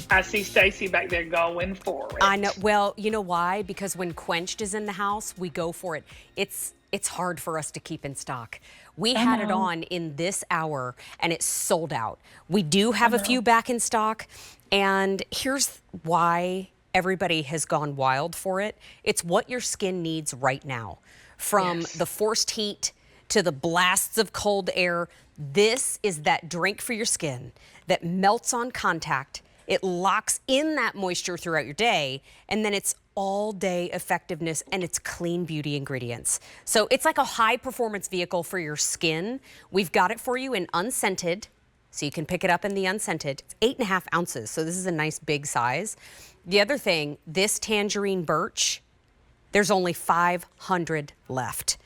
I see Stacy back there going for it. I know. Well, you know why? Because when Quenched is in the house, we go for it. It's hard for us to keep in stock. We I had it know. on in this hour and it sold out. We do I have a few know. back in stock, and here's why everybody has gone wild for it. It's what your skin needs right now. From Yes. the forced heat to the blasts of cold air, this is that drink for your skin that melts on contact. It locks in that moisture throughout your day, and then it's all day effectiveness, and it's clean beauty ingredients. So it's like a high performance vehicle for your skin. We've got it for you in unscented, so you can pick it up in the unscented. It's 8.5 ounces, so this is a nice big size. The other thing, this tangerine birch, there's only 500 left.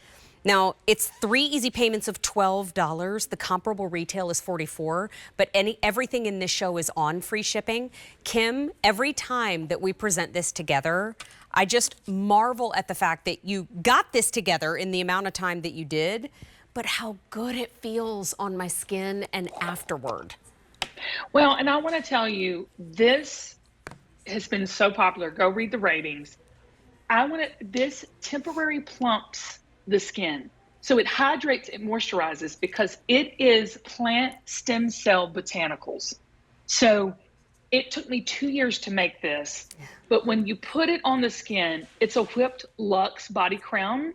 Now, it's 3 easy payments of $12. The comparable retail is $44, but everything in this show is on free shipping. Kim, every time that we present this together, I just marvel at the fact that you got this together in the amount of time that you did, but how good it feels on my skin and afterward. Well, and I want to tell you, this has been so popular. Go read the ratings. This temporary plumps the skin. So it hydrates, it moisturizes because it is plant stem cell botanicals. So it took me 2 years to make this, but when you put it on the skin, it's a whipped luxe body crown.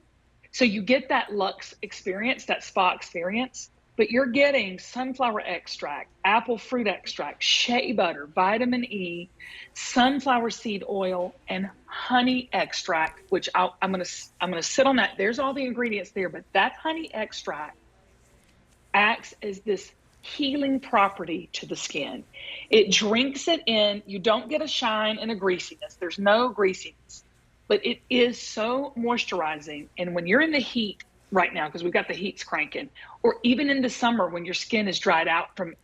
So you get that luxe experience, that spa experience, but you're getting sunflower extract, apple fruit extract, shea butter, vitamin E, sunflower seed oil, and honey extract, which I'm gonna sit on that. There's all the ingredients there, but that honey extract acts as this healing property to the skin. It drinks it in. You don't get a shine and a greasiness. There's no greasiness, but it is so moisturizing. And when you're in the heat right now, because we've got the heats cranking, or even in the summer when your skin is dried out from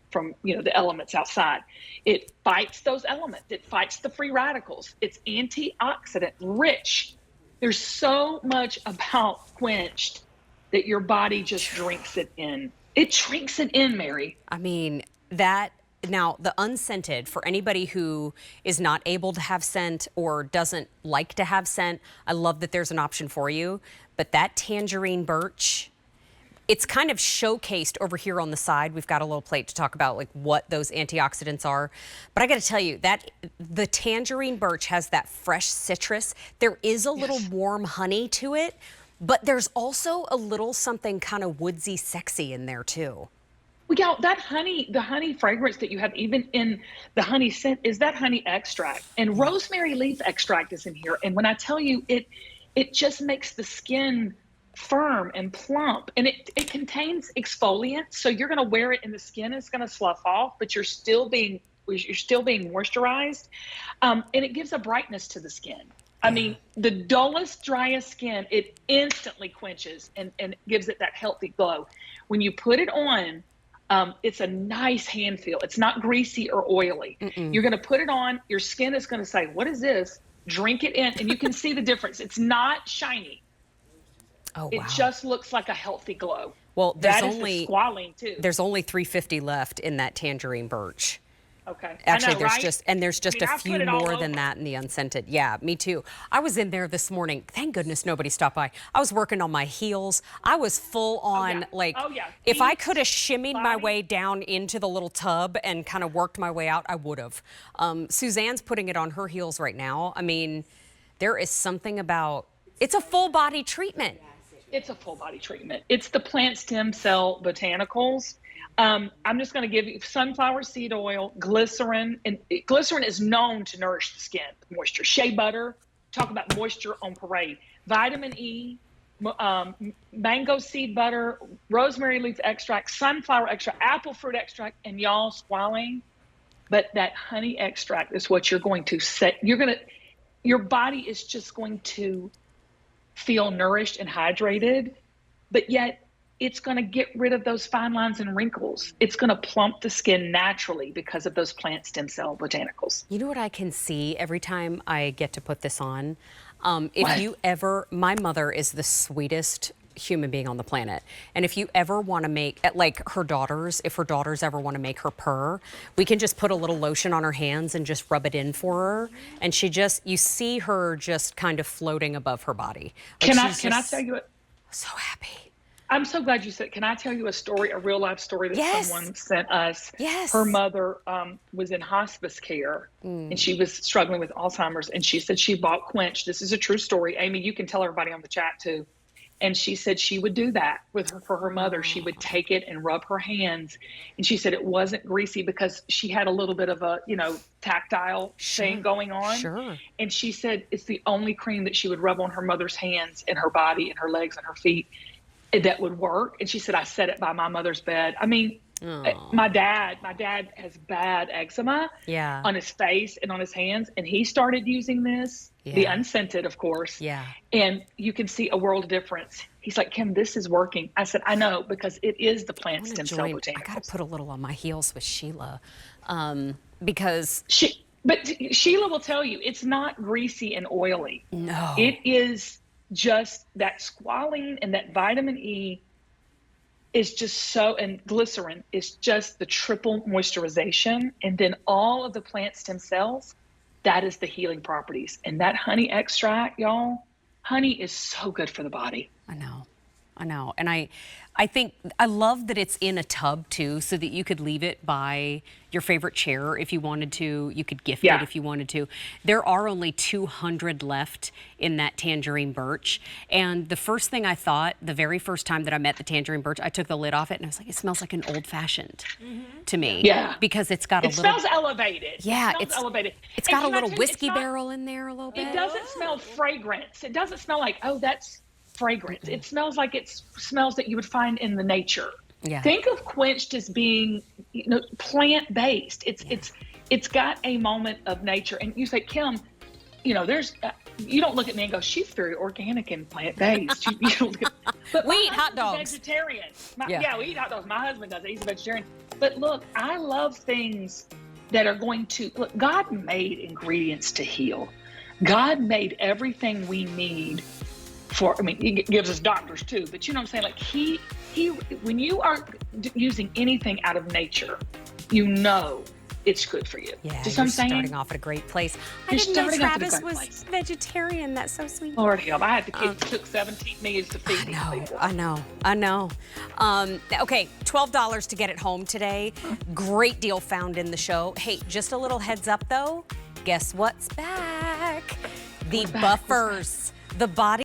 the elements outside, it fights those elements. It fights the free radicals. It's antioxidant rich. There's so much about Quenched that your body just drinks it in. It drinks it in, Mary. I mean, now, the unscented, for anybody who is not able to have scent or doesn't like to have scent, I love that there's an option for you. But that tangerine birch, it's kind of showcased over here on the side. We've got a little plate to talk about like what those antioxidants are. But I got to tell you that the tangerine birch has that fresh citrus. There is a little warm honey to it, but there's also a little something kind of woodsy sexy in there too. Well, yeah, that honey, the honey fragrance that you have even in the honey scent is that honey extract. And rosemary leaf extract is in here. And when I tell you, it just makes the skin firm and plump. And it contains exfoliants. So you're going to wear it and the skin is going to slough off, but you're still being moisturized. And it gives a brightness to the skin. I mean, the dullest, driest skin, it instantly quenches and gives it that healthy glow. When you put it on, it's a nice hand feel. It's not greasy or oily. You're going to put it on. Your skin is going to say, what is this? Drink it in. And you can see the difference. It's not shiny. Oh, wow. It just looks like a healthy glow. Well, that is the squalane, too. There's only 350 left in that tangerine birch. Okay. Actually, I know, there's just I a few more than over. that in the unscented. Yeah, me too. I was in there this morning. Thank goodness nobody stopped by. I was working on my heels. I was full on if I could have shimmied my way down into the little tub and kind of worked my way out, I would have. Suzanne's putting it on her heels right now. I mean, there is something about, it's a full body treatment. It's a full body treatment. It's the plant stem cell botanicals. I'm just going to give you sunflower seed oil, glycerin, and glycerin is known to nourish the skin, moisture. Shea butter, talk about moisture on parade. Vitamin E, mango seed butter, rosemary leaf extract, sunflower extract, apple fruit extract, and y'all, squalane. But that honey extract is what you're going to set. Your body is just going to feel nourished and hydrated, but yet it's going to get rid of those fine lines and wrinkles. It's going to plump the skin naturally because of those plant stem cell botanicals. You know what I can see every time I get to put this on? My mother is the sweetest human being on the planet. And if you ever want to make, like her daughters, if her daughters ever want to make her purr, we can just put a little lotion on her hands and just rub it in for her. And she just, you see her just kind of floating above her body. Like Can I tell you? So happy. I'm so glad you said. Can I tell you a story, a real life story that someone sent us? Yes. Her mother was in hospice care, and she was struggling with Alzheimer's. And she said she bought Quenched. This is a true story. Amy, you can tell everybody on the chat too. And she said she would do that with her for her mother. She would take it and rub her hands, and she said it wasn't greasy because she had a little bit of a tactile thing going on. Sure. And she said it's the only cream that she would rub on her mother's hands and her body and her legs and her feet that would work. And she said, I set it by my mother's bed. I mean, my dad has bad eczema on his face and on his hands. And he started using this, the unscented, of course. Yeah. And you can see a world of difference. He's like, Kim, this is working. I said, I know, because it is the plant stem cell botanicals. I got to put a little on my heels with Sheila because but Sheila will tell you, it's not greasy and oily. No. It is just that squalane and that vitamin E is just so, and glycerin is just the triple moisturization. And then all of the plant stem cells, that is the healing properties. And that honey extract, y'all, honey is so good for the body. I know. And I think I love that it's in a tub too, so that you could leave it by your favorite chair if you wanted to. You could gift it if you wanted to. There are only 200 left in that tangerine birch. And the first thing I thought, the very first time that I met the tangerine birch, I took the lid off it and I was like, it smells like an old fashioned to me. Yeah. Because it's got it smells elevated. Yeah. It smells elevated. It's got a little whiskey barrel in there a little bit. It doesn't smell fragrance. It doesn't smell like, oh, that's fragrance. It smells like smells that you would find in the nature. Yeah. Think of Quenched as being, plant based. It's got a moment of nature. And you say, Kim, there's you don't look at me and go, she's very organic and plant based. You don't look at, we eat hot dogs. Vegetarian. We eat hot dogs. My husband does it. He's a vegetarian. But look, I love things that are going to look. God made ingredients to heal. God made everything we need. He gives us doctors too, but you know what I'm saying? Like he, when you are using anything out of nature, it's good for you. Yeah, just you're starting off at a great place. I didn't know Travis was vegetarian. That's so sweet. Lord help! I had the kids took 17 meals to feed these people. I know. Okay, $12 to get it home today. Great deal found in the show. Hey, just a little heads up though. Guess what's back? The buffers. The body.